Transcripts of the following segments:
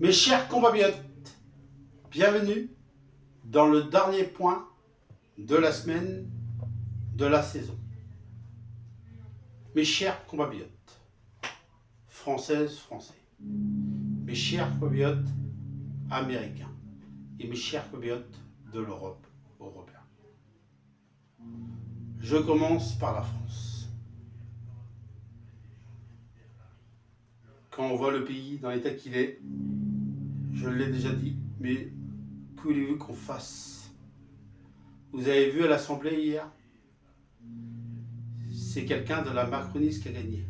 Mes chers compatriotes, bienvenue dans le dernier point de la semaine de la saison. Mes chers compatriotes, françaises, français, mes chers compatriotes américains et mes chers compatriotes de l'Europe, européens. Je commence par la France. Quand on voit le pays dans l'état qu'il est, je l'ai déjà dit, mais que voulez-vous qu'on fasse? Vous avez vu à l'Assemblée hier, c'est quelqu'un de la Macronisme qui a gagné.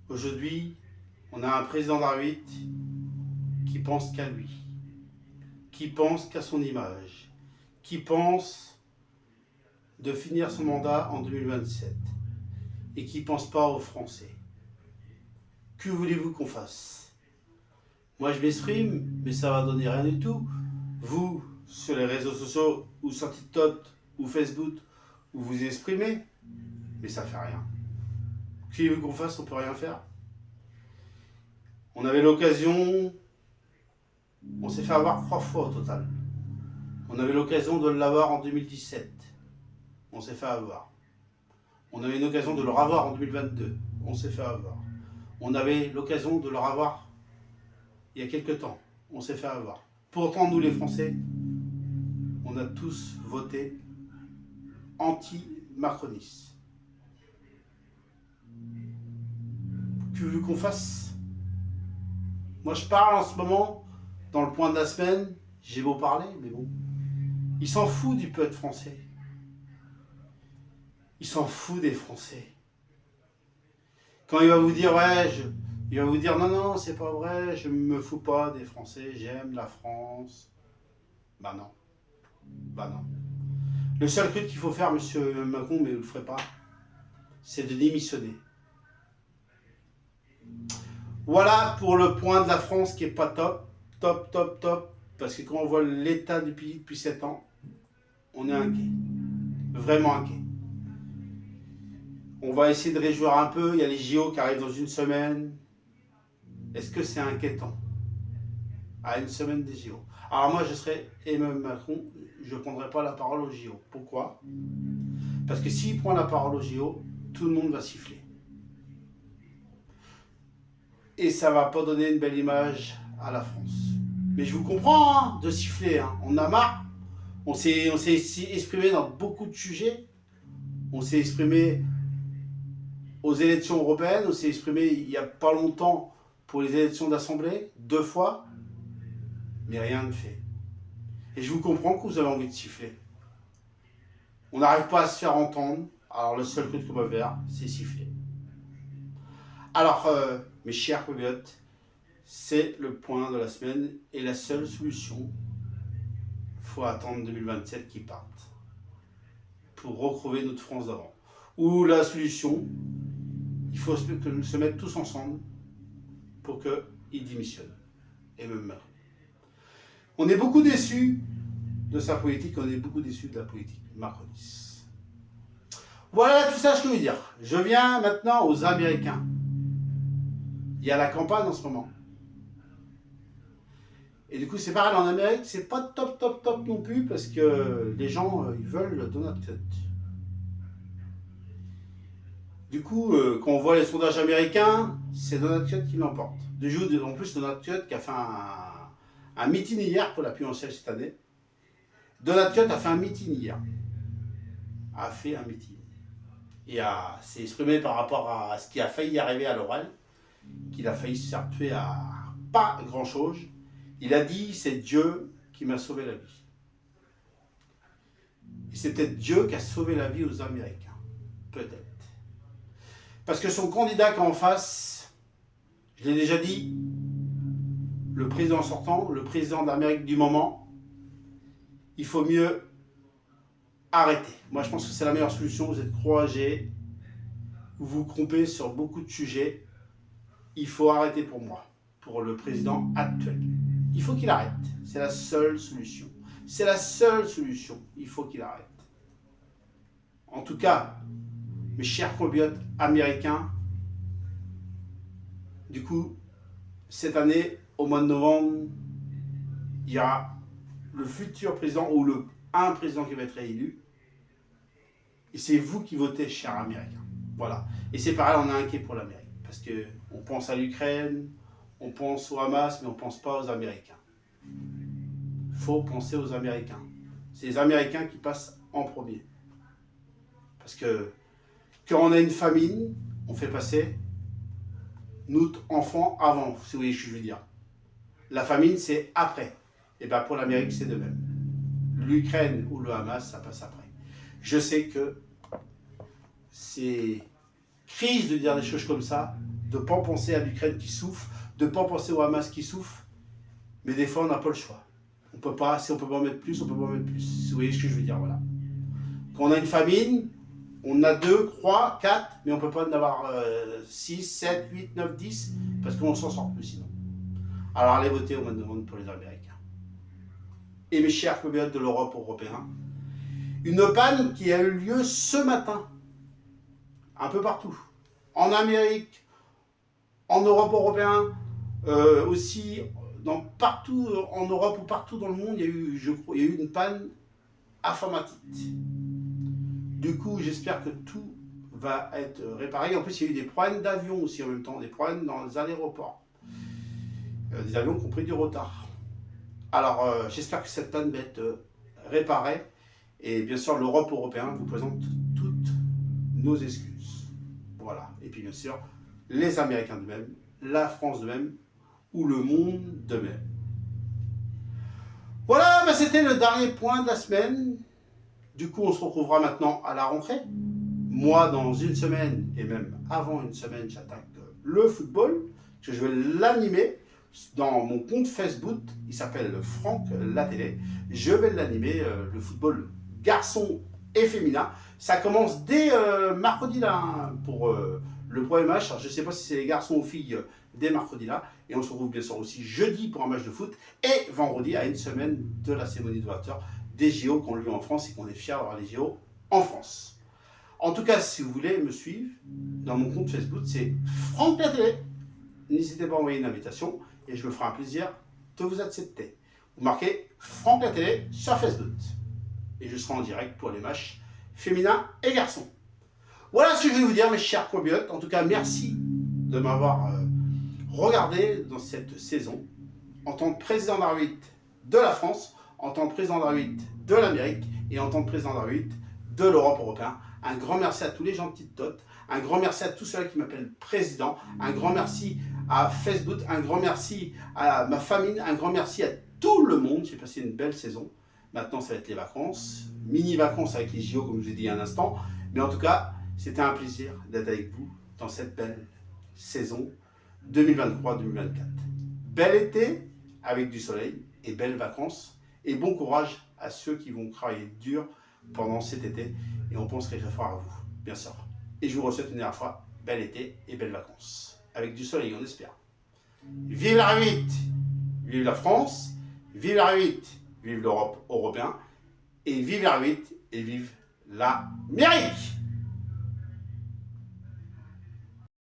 Aujourd'hui, on a un président de la République qui pense qu'à lui, qui pense qu'à son image, qui pense de finir son mandat en 2027 et qui ne pense pas aux Français. Que voulez-vous qu'on fasse? Moi, je m'exprime, mais ça va donner rien du tout. Vous, sur les réseaux sociaux, ou sur TikTok, ou Facebook, où vous exprimez, mais ça fait rien. Que voulez-vous qu'on fasse? On peut rien faire. On avait l'occasion, on s'est fait avoir 3 fois au total. On avait l'occasion de l'avoir en 2017. On s'est fait avoir. On avait une occasion de le revoir en 2022. On s'est fait avoir. On avait l'occasion de le revoir il y a quelques temps. On s'est fait avoir. Pourtant, nous les Français, on a tous voté anti-macroniste. Que voulez-vous qu'on fasse? Moi, je parle en ce moment, dans le point de la semaine, j'ai beau parler, mais bon. Il s'en fout du peuple français. Il s'en fout des Français. Quand il va vous dire, il va vous dire, non, c'est pas vrai, je me fous pas des Français, j'aime la France. Bah non. Bah non. Le seul truc qu'il faut faire, monsieur Macron, mais vous le ferez pas, c'est de démissionner. Voilà pour le point de la France qui est pas top, top, parce que quand on voit l'état du pays depuis 7 ans, on est inquiet. Vraiment inquiet. On va essayer de réjouir un peu, il y a les JO qui arrivent dans une semaine. Est-ce que c'est inquiétant? À une semaine des JO. Alors moi, je serais Emmanuel Macron, je ne prendrai pas la parole aux JO. Pourquoi? Parce que s'il prend la parole aux JO, tout le monde va siffler. Et ça ne va pas donner une belle image à la France. Mais je vous comprends de siffler, hein. On a marre. On s'est exprimé dans beaucoup de sujets. On s'est exprimé aux élections européennes, on s'est exprimé il n'y a pas longtemps pour les élections d'Assemblée, 2 fois, mais rien ne fait. Et je vous comprends que vous avez envie de siffler. On n'arrive pas à se faire entendre, alors le seul truc qu'on va faire, c'est siffler. Alors, mes chers compatriotes, c'est le point de la semaine et la seule solution. Il faut attendre 2027 qu'ils partent pour recrever notre France d'avant. Ou la solution, il faut se mettre tous ensemble pour qu'il démissionne. Et me meurt. On est beaucoup déçus de sa politique, on est beaucoup déçus de la politique macroniste. Voilà tout ça ce que je veux dire. Je viens maintenant aux Américains. Il y a la campagne en ce moment. Et du coup, c'est pareil en Amérique, c'est pas top non plus parce que les gens, ils veulent Donald Trump. Du coup, quand on voit les sondages américains, c'est Donald Trump qui l'emporte. En plus, Donald Trump qui a fait un meeting hier pour la présidentielle cette année. Donald Trump a fait un meeting hier. Et s'est exprimé par rapport à ce qui a failli arriver à l'oral, qu'il a failli se faire tuer à pas grand-chose. Il a dit, c'est Dieu qui m'a sauvé la vie. Et c'est peut-être Dieu qui a sauvé la vie aux Américains. Peut-être. Parce que son candidat qui est en face, je l'ai déjà dit, le président sortant, le président d'Amérique du moment, il faut mieux arrêter. Moi, je pense que c'est la meilleure solution. Vous êtes courageux, vous vous trompez sur beaucoup de sujets. Il faut arrêter pour moi, pour le président actuel. Il faut qu'il arrête. C'est la seule solution. C'est la seule solution. Il faut qu'il arrête. En tout cas, mes chers compatriotes américains, du coup, cette année, au mois de novembre, il y a le futur président ou un président qui va être réélu. Et c'est vous qui votez, chers Américains. Voilà. Et c'est pareil, on est inquiet pour l'Amérique. Parce qu'on pense à l'Ukraine, on pense au Hamas, mais on ne pense pas aux Américains. Il faut penser aux Américains. C'est les Américains qui passent en premier. Parce que quand on a une famine, on fait passer notre enfant avant, si vous voyez ce que je veux dire. La famine, c'est après. Et bien pour l'Amérique, c'est de même. L'Ukraine ou le Hamas, ça passe après. Je sais que c'est triste de dire des choses comme ça, de ne pas penser à l'Ukraine qui souffre, de ne pas penser au Hamas qui souffre, mais des fois, on n'a pas le choix. On peut pas, si on peut pas en mettre plus, on peut pas en mettre plus. Si vous voyez ce que je veux dire, voilà. Quand on a une famine, on a 2, 3, 4, mais on ne peut pas en avoir 6, 7, 8, 9, 10, parce qu'on s'en sort plus sinon. Alors allez voter au mois de novembre pour les Américains. Et mes chers compatriotes de l'Europe européenne, une panne qui a eu lieu ce matin, un peu partout. En Amérique, en Europe européenne, aussi partout en Europe ou partout dans le monde, il y a eu, je crois, il y a eu une panne informatique. Du coup, j'espère que tout va être réparé. En plus, il y a eu des problèmes d'avion aussi en même temps, des problèmes dans les aéroports. Des avions qui ont pris du retard. Alors, j'espère que cette panne va être réparée. Et bien sûr, l'Europe européenne vous présente toutes nos excuses. Voilà. Et puis, bien sûr, les Américains de même, la France de même, ou le monde de même. Voilà, ben c'était le dernier point de la semaine. Du coup, on se retrouvera maintenant à la rentrée. Moi, dans une semaine, et même avant une semaine, j'attaque le football, que je vais l'animer dans mon compte Facebook. Il s'appelle Franck Latélé. Je vais l'animer, le football garçon et féminin. Ça commence dès mercredi là, pour le premier match. Alors, je ne sais pas si c'est les garçons ou filles dès mercredi là. Et on se retrouve bien sûr aussi jeudi pour un match de foot. Et vendredi, à une semaine de la cérémonie d'ouverture des JO qu'on a eu en France et qu'on est fiers d'avoir les JO en France. En tout cas, si vous voulez me suivre, dans mon compte Facebook, c'est Franck Latélé. N'hésitez pas à envoyer une invitation et je me ferai un plaisir de vous accepter. Vous marquez Franck Latélé sur Facebook. Et je serai en direct pour les matchs féminins et garçons. Voilà ce que je vais vous dire, mes chers compatriotes. En tout cas, merci de m'avoir regardé dans cette saison en tant que président d'arbitre de la France, en tant que président d'arbitre de l'Amérique et en tant que président d'arbitre de l'Europe européenne. Un grand merci à tous les gens de Petite Tote, un grand merci à tous ceux qui m'appellent président, un grand merci à Facebook, un grand merci à ma famille, un grand merci à tout le monde. J'ai passé une belle saison. Maintenant, ça va être les vacances, mini-vacances avec les JO, comme je vous ai dit il y a un instant. Mais en tout cas, c'était un plaisir d'être avec vous dans cette belle saison 2023-2024. Bel été avec du soleil et belles vacances. Et bon courage à ceux qui vont travailler dur pendant cet été. Et on pense très fort à vous, bien sûr. Et je vous souhaite une dernière fois, bel été et belles vacances. Avec du soleil, on espère. Vive la R8, vive la France, vive la R8, vive l'Europe européenne, et vive la R8 et vive l'Amérique.